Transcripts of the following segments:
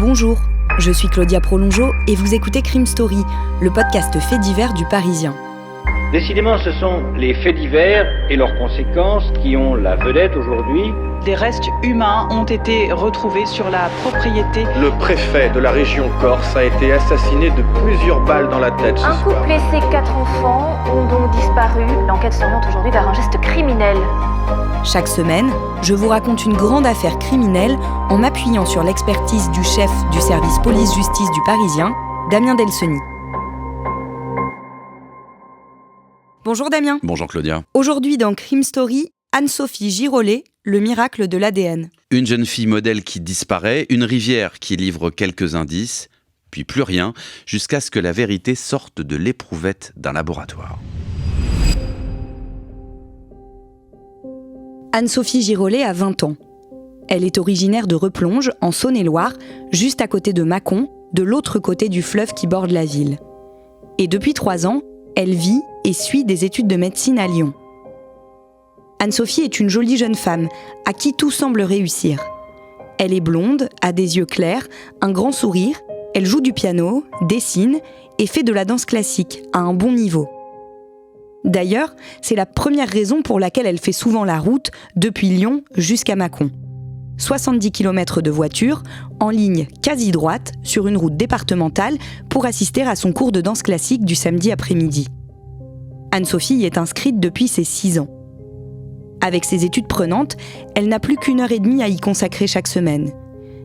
Bonjour, je suis Claudia Prolongeau et vous écoutez Crime Story, le podcast fait divers du Parisien. Décidément, ce sont les faits divers et leurs conséquences qui ont la vedette aujourd'hui. Des restes humains ont été retrouvés sur la propriété. Le préfet de la région Corse a été assassiné de plusieurs balles dans la tête ce soir. Un couple et ses 4 enfants ont donc disparu. L'enquête s'oriente aujourd'hui vers un geste criminel. Chaque semaine, je vous raconte une grande affaire criminelle en m'appuyant sur l'expertise du chef du service police-justice du Parisien, Damien Delseny. Bonjour Damien. Bonjour Claudia. Aujourd'hui dans Crime Story, Anne-Sophie Girolet, le miracle de l'ADN. Une jeune fille modèle qui disparaît, une rivière qui livre quelques indices, puis plus rien, jusqu'à ce que la vérité sorte de l'éprouvette d'un laboratoire. Anne-Sophie Girolet a 20 ans. Elle est originaire de Replonge, en Saône-et-Loire, juste à côté de Mâcon, de l'autre côté du fleuve qui borde la ville. Et depuis 3 ans, elle vit et suit des études de médecine à Lyon. Anne-Sophie est une jolie jeune femme, à qui tout semble réussir. Elle est blonde, a des yeux clairs, un grand sourire, elle joue du piano, dessine et fait de la danse classique à un bon niveau. D'ailleurs, c'est la première raison pour laquelle elle fait souvent la route depuis Lyon jusqu'à Mâcon. 70 km de voiture, en ligne quasi droite, sur une route départementale, pour assister à son cours de danse classique du samedi après-midi. Anne-Sophie y est inscrite depuis ses 6 ans. Avec ses études prenantes, elle n'a plus qu'1 heure et demie à y consacrer chaque semaine.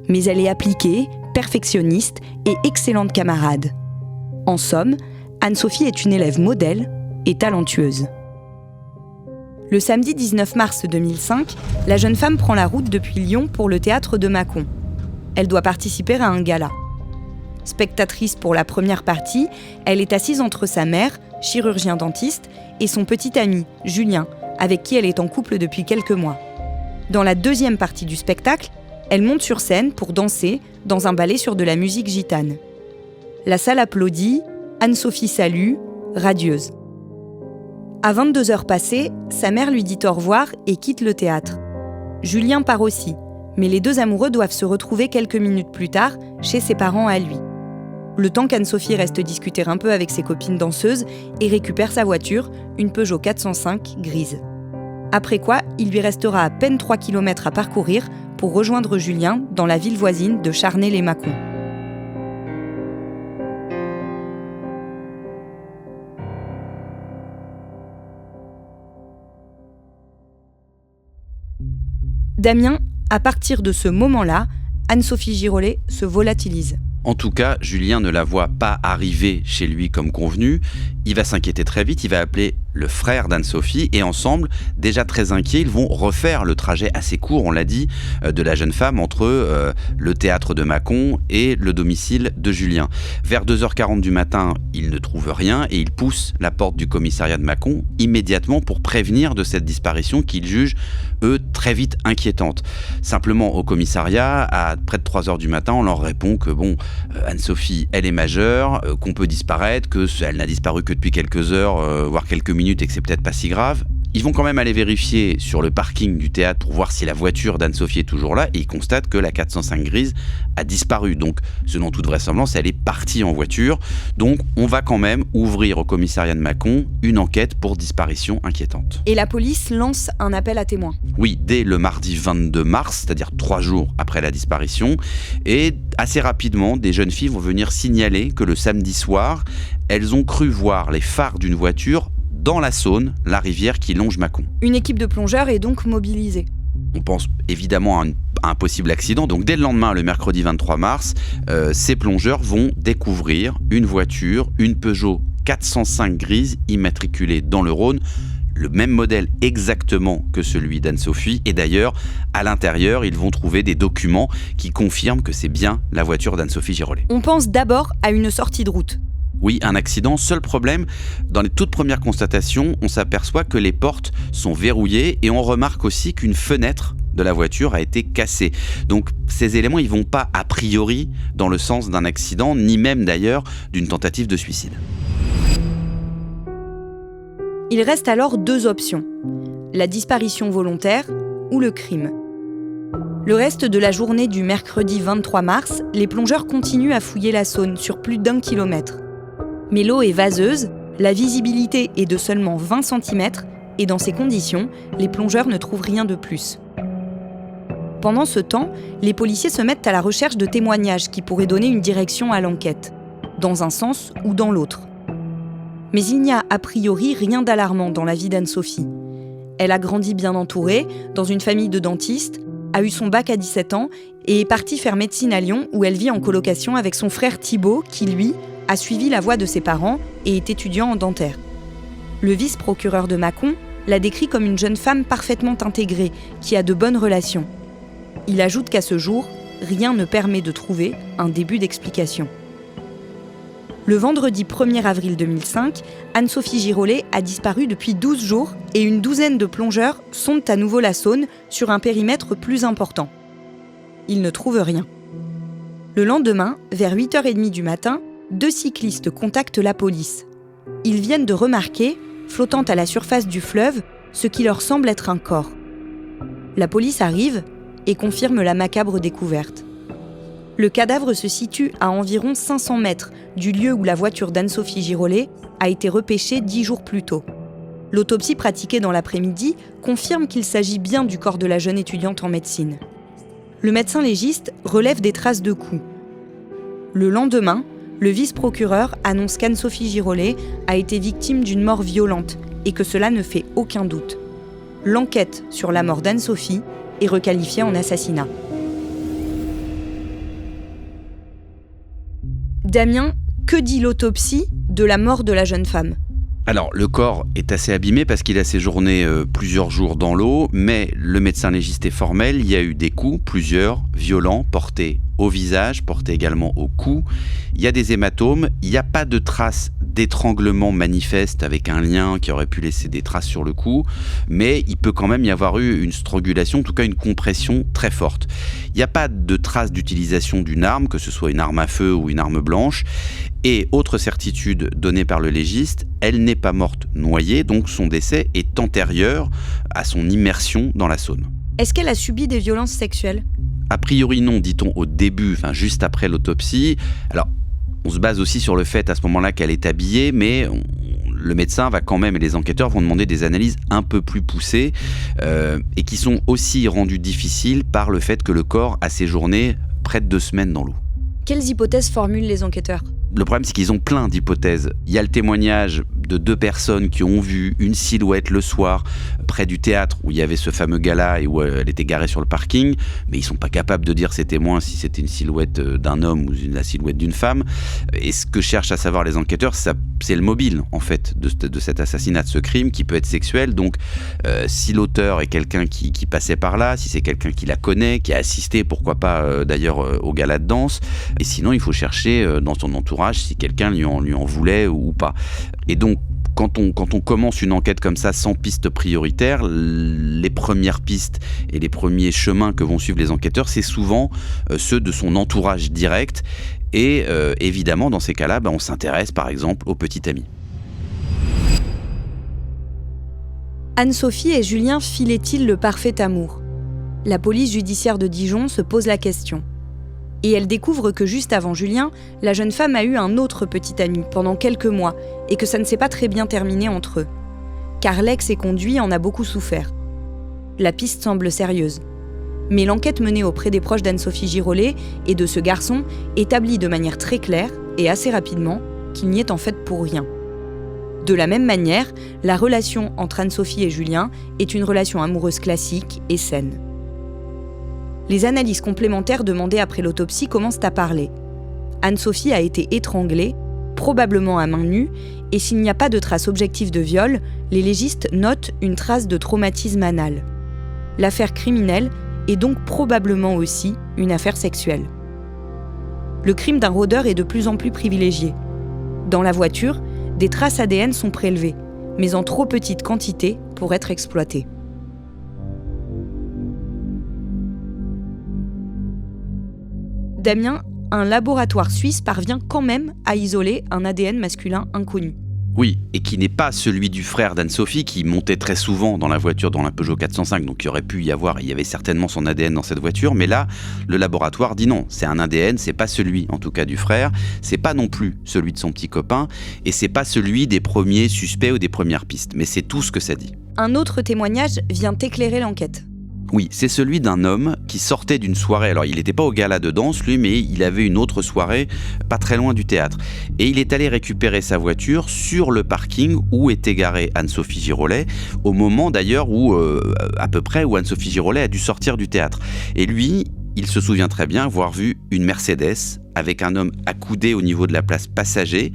Mais elle est appliquée, perfectionniste et excellente camarade. En somme, Anne-Sophie est une élève modèle et talentueuse. Le samedi 19 mars 2005, la jeune femme prend la route depuis Lyon pour le théâtre de Mâcon. Elle doit participer à un gala. Spectatrice pour la première partie, elle est assise entre sa mère, chirurgien-dentiste, et son petit ami, Julien, avec qui elle est en couple depuis quelques mois. Dans la deuxième partie du spectacle, elle monte sur scène pour danser dans un ballet sur de la musique gitane. La salle applaudit, Anne-Sophie salue, radieuse. À 22h passées, sa mère lui dit au revoir et quitte le théâtre. Julien part aussi, mais les deux amoureux doivent se retrouver quelques minutes plus tard chez ses parents à lui. Le temps qu'Anne-Sophie reste discuter un peu avec ses copines danseuses et récupère sa voiture, une Peugeot 405 grise. Après quoi, il lui restera à peine 3 km à parcourir pour rejoindre Julien dans la ville voisine de Charnay-les-Mâcon. Damien, à partir de ce moment-là, Anne-Sophie Girolet se volatilise. En tout cas, Julien ne la voit pas arriver chez lui comme convenu. Il va s'inquiéter très vite, il va appeler le frère d'Anne-Sophie et ensemble, déjà très inquiets, ils vont refaire le trajet assez court, on l'a dit, de la jeune femme entre le théâtre de Mâcon et le domicile de Julien. Vers 2h40 du matin, ils ne trouvent rien et ils poussent la porte du commissariat de Mâcon immédiatement pour prévenir de cette disparition qu'ils jugent, eux, très vite inquiétante. Simplement, au commissariat, à près de 3h du matin, on leur répond que Anne-Sophie, elle est majeure, qu'on peut disparaître, qu'elle n'a disparu que depuis quelques heures, voire quelques minutes, et que c'est peut-être pas si grave. Ils vont quand même aller vérifier sur le parking du théâtre pour voir si la voiture d'Anne-Sophie est toujours là, et ils constatent que la 405 grise a disparu. Donc, selon toute vraisemblance, elle est partie en voiture. Donc, on va quand même ouvrir au commissariat de Mâcon une enquête pour disparition inquiétante. Et la police lance un appel à témoins. Oui, dès le mardi 22 mars, c'est-à-dire 3 jours après la disparition. Et assez rapidement, des jeunes filles vont venir signaler que le samedi soir, elles ont cru voir les phares d'une voiture dans la Saône, la rivière qui longe Mâcon. Une équipe de plongeurs est donc mobilisée. On pense évidemment à un possible accident. Donc dès le lendemain, le mercredi 23 mars, ces plongeurs vont découvrir une voiture, une Peugeot 405 grise immatriculée dans le Rhône, le même modèle exactement que celui d'Anne-Sophie. Et d'ailleurs, à l'intérieur, ils vont trouver des documents qui confirment que c'est bien la voiture d'Anne-Sophie Girolet. On pense d'abord à une sortie de route. Oui, un accident. Seul problème, dans les toutes premières constatations, on s'aperçoit que les portes sont verrouillées et on remarque aussi qu'une fenêtre de la voiture a été cassée. Donc ces éléments, ils vont pas a priori dans le sens d'un accident, ni même d'ailleurs d'une tentative de suicide. Il reste alors 2 options, la disparition volontaire ou le crime. Le reste de la journée du mercredi 23 mars, les plongeurs continuent à fouiller la Saône sur plus d'1 kilomètre. Mais l'eau est vaseuse, la visibilité est de seulement 20 cm et dans ces conditions, les plongeurs ne trouvent rien de plus. Pendant ce temps, les policiers se mettent à la recherche de témoignages qui pourraient donner une direction à l'enquête, dans un sens ou dans l'autre. Mais il n'y a a priori rien d'alarmant dans la vie d'Anne-Sophie. Elle a grandi bien entourée, dans une famille de dentistes, a eu son bac à 17 ans et est partie faire médecine à Lyon où elle vit en colocation avec son frère Thibaut qui, lui, a suivi la voie de ses parents et est étudiant en dentaire. Le vice-procureur de Mâcon la décrit comme une jeune femme parfaitement intégrée, qui a de bonnes relations. Il ajoute qu'à ce jour, rien ne permet de trouver un début d'explication. Le vendredi 1er avril 2005, Anne-Sophie Girolet a disparu depuis 12 jours et une douzaine de plongeurs sondent à nouveau la Saône sur un périmètre plus important. Ils ne trouvent rien. Le lendemain, vers 8h30 du matin, 2 cyclistes contactent la police. Ils viennent de remarquer, flottant à la surface du fleuve, ce qui leur semble être un corps. La police arrive et confirme la macabre découverte. Le cadavre se situe à environ 500 mètres du lieu où la voiture d'Anne-Sophie Girolet a été repêchée 10 jours plus tôt. L'autopsie pratiquée dans l'après-midi confirme qu'il s'agit bien du corps de la jeune étudiante en médecine. Le médecin légiste relève des traces de coups. Le lendemain, le vice-procureur annonce qu'Anne-Sophie Girolet a été victime d'une mort violente et que cela ne fait aucun doute. L'enquête sur la mort d'Anne-Sophie est requalifiée en assassinat. Damien, que dit l'autopsie de la mort de la jeune femme ? Alors, le corps est assez abîmé parce qu'il a séjourné plusieurs jours dans l'eau, mais le médecin légiste est formel, il y a eu des coups, plusieurs, violents, portés au visage, portés également au cou. Il y a des hématomes, il n'y a pas de traces d'étranglement manifeste avec un lien qui aurait pu laisser des traces sur le cou, mais il peut quand même y avoir eu une strangulation, en tout cas une compression très forte. Il n'y a pas de traces d'utilisation d'une arme, que ce soit une arme à feu ou une arme blanche. Et autre certitude donnée par le légiste, elle n'est pas morte noyée, donc son décès est antérieur à son immersion dans la Saône. Est-ce qu'elle a subi des violences sexuelles ? A priori non, dit-on au début, juste après l'autopsie. Alors, on se base aussi sur le fait à ce moment-là qu'elle est habillée, mais le médecin va quand même, et les enquêteurs vont demander des analyses un peu plus poussées et qui sont aussi rendues difficiles par le fait que le corps a séjourné près de 2 semaines dans l'eau. Quelles hypothèses formulent les enquêteurs ? Le problème, c'est qu'ils ont plein d'hypothèses. Il y a le témoignage de 2 personnes qui ont vu une silhouette le soir près du théâtre où il y avait ce fameux gala et où elle était garée sur le parking, mais ils sont pas capables de dire, ces témoins, si c'était une silhouette d'un homme ou la silhouette d'une femme. Et ce que cherchent à savoir les enquêteurs, c'est le mobile, en fait, de cet assassinat, de ce crime qui peut être sexuel. Donc, si l'auteur est quelqu'un qui passait par là, si c'est quelqu'un qui la connaît, qui a assisté, pourquoi pas d'ailleurs au gala de danse, et sinon il faut chercher dans son entourage si quelqu'un lui en voulait ou pas. Et donc, quand on commence une enquête comme ça sans piste prioritaire, les premières pistes et les premiers chemins que vont suivre les enquêteurs, c'est souvent ceux de son entourage direct. Et évidemment, dans ces cas-là, on s'intéresse par exemple au petit ami. Anne-Sophie et Julien filaient-ils le parfait amour ? La police judiciaire de Dijon se pose la question. Et elle découvre que juste avant Julien, la jeune femme a eu un autre petit ami pendant quelques mois et que ça ne s'est pas très bien terminé entre eux. Car l'ex-éconduit en a beaucoup souffert. La piste semble sérieuse. Mais l'enquête menée auprès des proches d'Anne-Sophie Girolet et de ce garçon établit de manière très claire et assez rapidement qu'il n'y est en fait pour rien. De la même manière, la relation entre Anne-Sophie et Julien est une relation amoureuse classique et saine. Les analyses complémentaires demandées après l'autopsie commencent à parler. Anne-Sophie a été étranglée, probablement à main nue, et s'il n'y a pas de trace objective de viol, les légistes notent une trace de traumatisme anal. L'affaire criminelle est donc probablement aussi une affaire sexuelle. Le crime d'un rôdeur est de plus en plus privilégié. Dans la voiture, des traces ADN sont prélevées, mais en trop petite quantité pour être exploitées. Damien, un laboratoire suisse parvient quand même à isoler un ADN masculin inconnu. Oui, et qui n'est pas celui du frère d'Anne-Sophie qui montait très souvent dans la voiture, dans la Peugeot 405, donc il y avait certainement son ADN dans cette voiture, mais là, le laboratoire dit non, c'est un ADN, c'est pas celui, en tout cas du frère, c'est pas non plus celui de son petit copain, et c'est pas celui des premiers suspects ou des premières pistes, mais c'est tout ce que ça dit. Un autre témoignage vient éclairer l'enquête. Oui, c'est celui d'un homme qui sortait d'une soirée. Alors, il n'était pas au gala de danse, lui, mais il avait une autre soirée pas très loin du théâtre. Et il est allé récupérer sa voiture sur le parking où était garée Anne-Sophie Girolet, au moment d'ailleurs où, à peu près, où Anne-Sophie Girolet a dû sortir du théâtre. Et lui, il se souvient très bien avoir vu une Mercedes avec un homme accoudé au niveau de la place passager,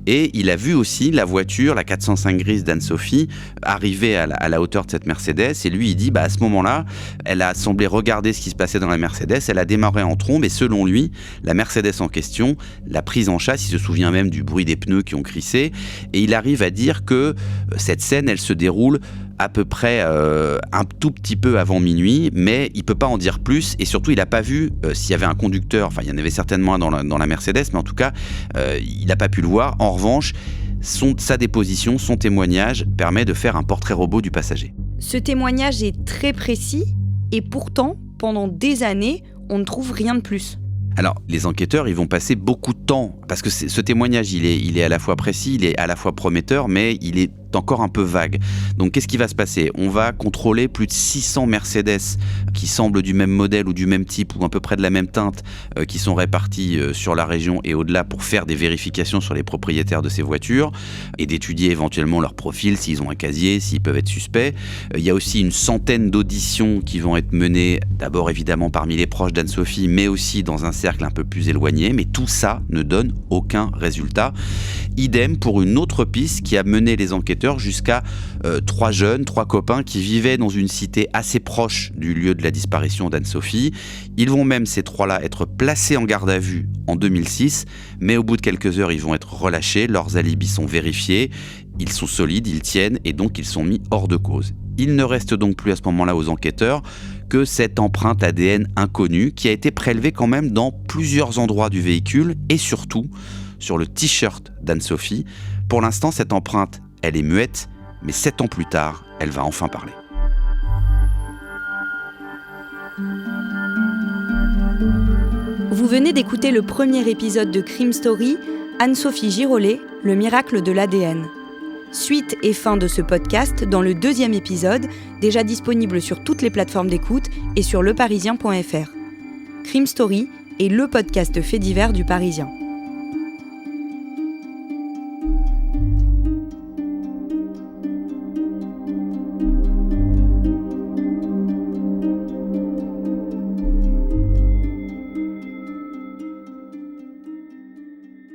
et il a vu aussi la voiture, la 405 grise d'Anne-Sophie, arriver à la hauteur de cette Mercedes, et lui il dit à ce moment-là, elle a semblé regarder ce qui se passait dans la Mercedes, elle a démarré en trombe, et selon lui, la Mercedes en question l'a prise en chasse, il se souvient même du bruit des pneus qui ont crissé, et il arrive à dire que cette scène, elle se déroule à peu près un tout petit peu avant minuit, mais il peut pas en dire plus, et surtout il n'a pas vu s'il y avait un conducteur, enfin il y en avait certainement un dans la Mercedes, mais en tout cas il n'a pas pu le voir. En revanche, sa déposition, son témoignage permet de faire un portrait robot du passager. Ce témoignage est très précis, et pourtant, pendant des années, on ne trouve rien de plus. Alors, les enquêteurs, ils vont passer beaucoup de temps, parce que ce témoignage, il est à la fois précis, il est à la fois prometteur, mais il est encore un peu vague. Donc, qu'est-ce qui va se passer ? On va contrôler plus de 600 Mercedes qui semblent du même modèle ou du même type ou à peu près de la même teinte, qui sont réparties sur la région et au-delà pour faire des vérifications sur les propriétaires de ces voitures et d'étudier éventuellement leur profil, s'ils ont un casier, s'ils peuvent être suspects. Il y a aussi une centaine d'auditions qui vont être menées, d'abord évidemment parmi les proches d'Anne-Sophie, mais aussi dans un cercle un peu plus éloigné, mais tout ça ne donne aucun résultat. Idem pour une autre piste qui a mené les enquêteurs jusqu'à 3 copains qui vivaient dans une cité assez proche du lieu de la disparition d'Anne-Sophie. Ils vont même, ces 3-là, être placés en garde à vue en 2006, mais au bout de quelques heures, ils vont être relâchés, leurs alibis sont vérifiés, ils sont solides, ils tiennent, et donc ils sont mis hors de cause. Il ne reste donc plus à ce moment-là aux enquêteurs que cette empreinte ADN inconnue qui a été prélevée quand même dans plusieurs endroits du véhicule et surtout sur le t-shirt d'Anne-Sophie. Pour l'instant, cette empreinte, elle est muette, mais 7 ans plus tard, elle va enfin parler. Vous venez d'écouter le premier épisode de Crime Story, Anne-Sophie Girolet, le miracle de l'ADN. Suite et fin de ce podcast dans le 2e épisode, déjà disponible sur toutes les plateformes d'écoute et sur leparisien.fr. Crime Story est le podcast fait divers du Parisien.